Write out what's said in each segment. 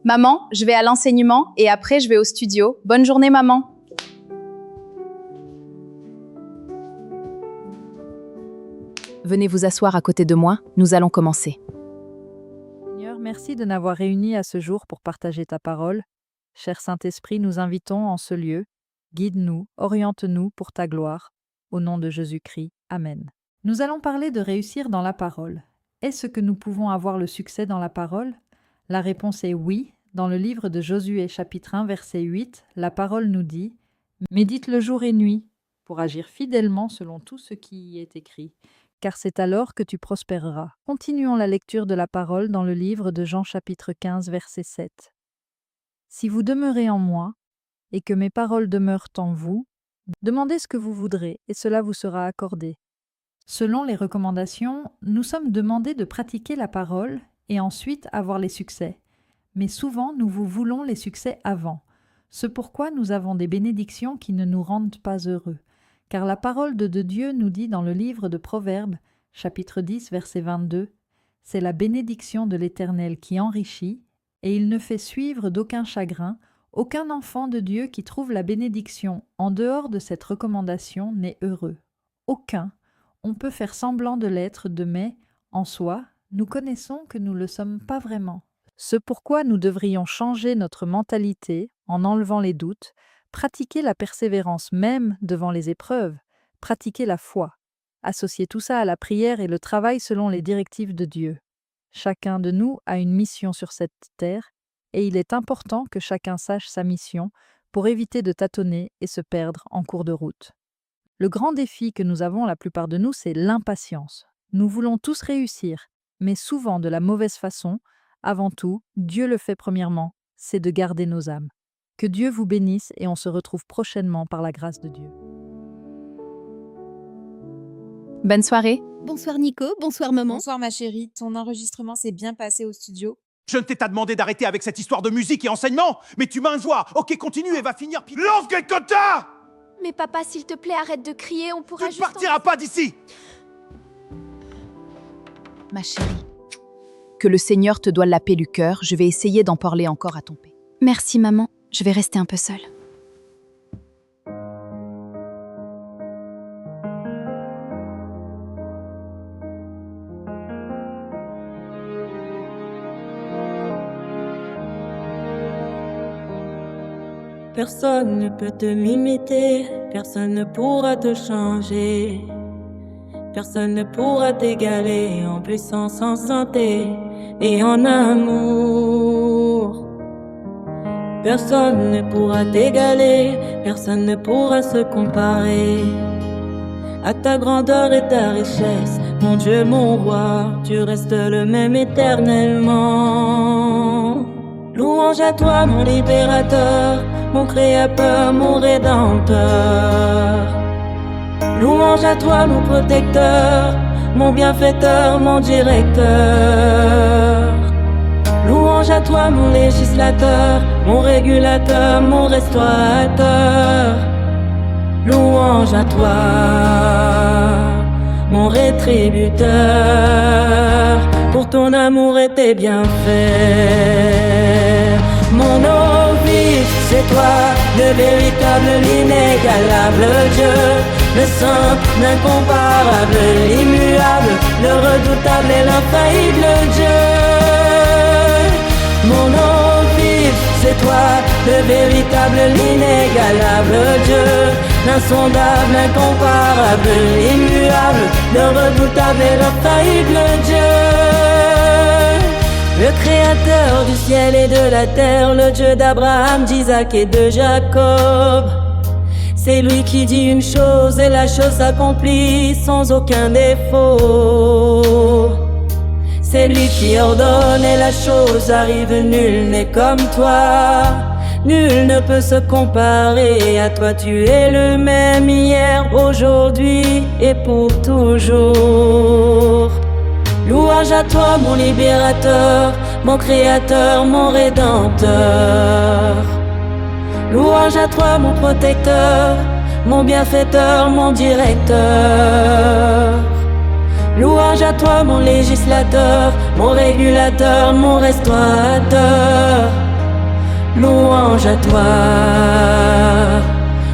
Maman, je vais à l'enseignement et après je vais au studio. Bonne journée, maman. Venez vous asseoir à côté de moi, nous allons commencer. Seigneur, merci de n'avoir réunis à ce jour pour partager ta parole. Cher Saint-Esprit, nous invitons en ce lieu. Guide-nous, oriente-nous pour ta gloire. Au nom de Jésus-Christ. Amen. Nous allons parler de réussir dans la parole. Est-ce que nous pouvons avoir le succès dans la parole? La réponse est oui. Dans le livre de Josué chapitre 1 verset 8, la parole nous dit « Médite le jour et nuit pour agir fidèlement selon tout ce qui y est écrit, car c'est alors que tu prospéreras. » Continuons la lecture de la parole dans le livre de Jean chapitre 15 verset 7. « Si vous demeurez en moi et que mes paroles demeurent en vous, demandez ce que vous voudrez et cela vous sera accordé. » Selon les recommandations, nous sommes demandés de pratiquer la parole et ensuite avoir les succès. Mais souvent, nous voulons les succès avant. C'est pourquoi nous avons des bénédictions qui ne nous rendent pas heureux. Car la parole de Dieu nous dit dans le livre de Proverbes, chapitre 10, verset 22, « C'est la bénédiction de l'Éternel qui enrichit, et il ne fait suivre d'aucun chagrin. Aucun enfant de Dieu qui trouve la bénédiction en dehors de cette recommandation n'est heureux. Aucun. On peut faire semblant de l'être mais, en soi, nous connaissons que nous ne le sommes pas vraiment. C'est pourquoi nous devrions changer notre mentalité en enlevant les doutes, pratiquer la persévérance même devant les épreuves, pratiquer la foi, associer tout ça à la prière et le travail selon les directives de Dieu. Chacun de nous a une mission sur cette terre et il est important que chacun sache sa mission pour éviter de tâtonner et se perdre en cours de route. Le grand défi que nous avons la plupart de nous, c'est l'impatience. Nous voulons tous réussir, mais souvent de la mauvaise façon. Avant tout, Dieu le fait premièrement, c'est de garder nos âmes. Que Dieu vous bénisse et on se retrouve prochainement par la grâce de Dieu. Bonne soirée. Bonsoir Nico, bonsoir maman. Bonsoir ma chérie, ton enregistrement s'est bien passé au studio. Je ne t'ai pas demandé d'arrêter avec cette histoire de musique et enseignement, mais tu m'as un joie. Ok, continue et va finir. Lance quelque quota. Mais papa, s'il te plaît, arrête de crier, on pourra Tu ne partiras pas d'ici. Ma chérie, que le Seigneur te doit la paix du cœur, je vais essayer d'en parler encore à ton père. Merci maman, je vais rester un peu seule. Personne ne peut te limiter, personne ne pourra te changer. Personne ne pourra t'égaler en puissance, en santé et en amour. Personne ne pourra t'égaler, personne ne pourra se comparer à ta grandeur et ta richesse. Mon Dieu, mon roi, tu restes le même éternellement. Louange à toi, mon libérateur, mon créateur, mon rédempteur. Louange à toi, mon protecteur, mon bienfaiteur, mon directeur. Louange à toi, mon législateur, mon régulateur, mon restaurateur. Louange à toi, mon rétributeur, pour ton amour et tes bienfaits. Mon vive, c'est toi, le véritable, l'inégalable Dieu, le saint, l'incomparable, l'immuable, le redoutable et l'infaillible Dieu. Mon vive, c'est toi, le véritable, l'inégalable Dieu, l'insondable, l'incomparable, l'immuable, le redoutable et l'infaillible Dieu. Le créateur du ciel et de la terre, le Dieu d'Abraham, d'Isaac et de Jacob. C'est lui qui dit une chose et la chose s'accomplit sans aucun défaut. C'est lui qui ordonne et la chose arrive, nul n'est comme toi. Nul ne peut se comparer à toi, tu es le même hier, aujourd'hui et pour toujours. Louange à toi, mon libérateur, mon créateur, mon rédempteur. Louange à toi, mon protecteur, mon bienfaiteur, mon directeur. Louange à toi, mon législateur, mon régulateur, mon restaurateur. louange à toi,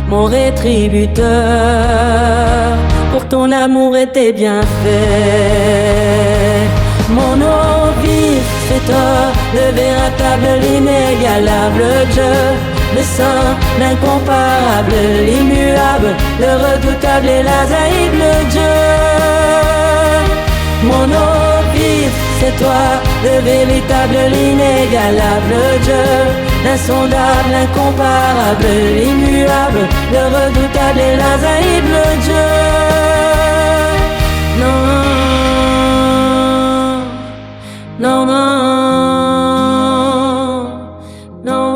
mon rétributeur, pour ton amour et tes bienfaits. Mon eau vive, c'est toi, le véritable, l'inégalable Dieu, le saint, l'incomparable, l'immuable, le redoutable et l'infaillible Dieu. Mon eau vive, c'est toi, le véritable, l'inégalable Dieu, l'insondable, l'incomparable, l'immuable, le redoutable et l'infaillible Dieu. Non, non, non, non.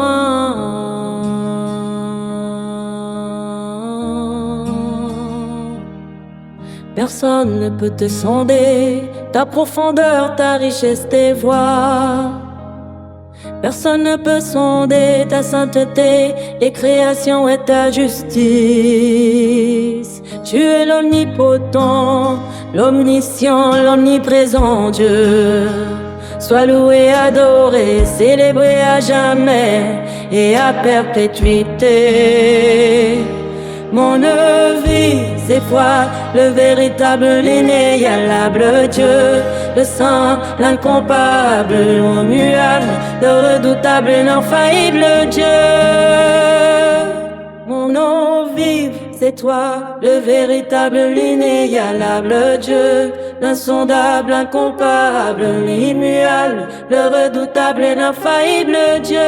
Personne ne peut te sonder, ta profondeur, ta richesse, tes voies. Personne ne peut sonder ta sainteté, les créations et ta justice. Tu es l'omnipotent, l'omniscient, l'omniprésent Dieu. Sois loué, adoré, célébré à jamais et à perpétuité. Mon vie, c'est foi, le véritable, l'inégalable Dieu, le saint, l'incomparable, l'immuable, le redoutable, l'infaillible Dieu. Mon eau vive, c'est toi, le véritable, l'inégalable Dieu, l'insondable, l'incomparable, l'immuable, le redoutable et l'infaillible Dieu.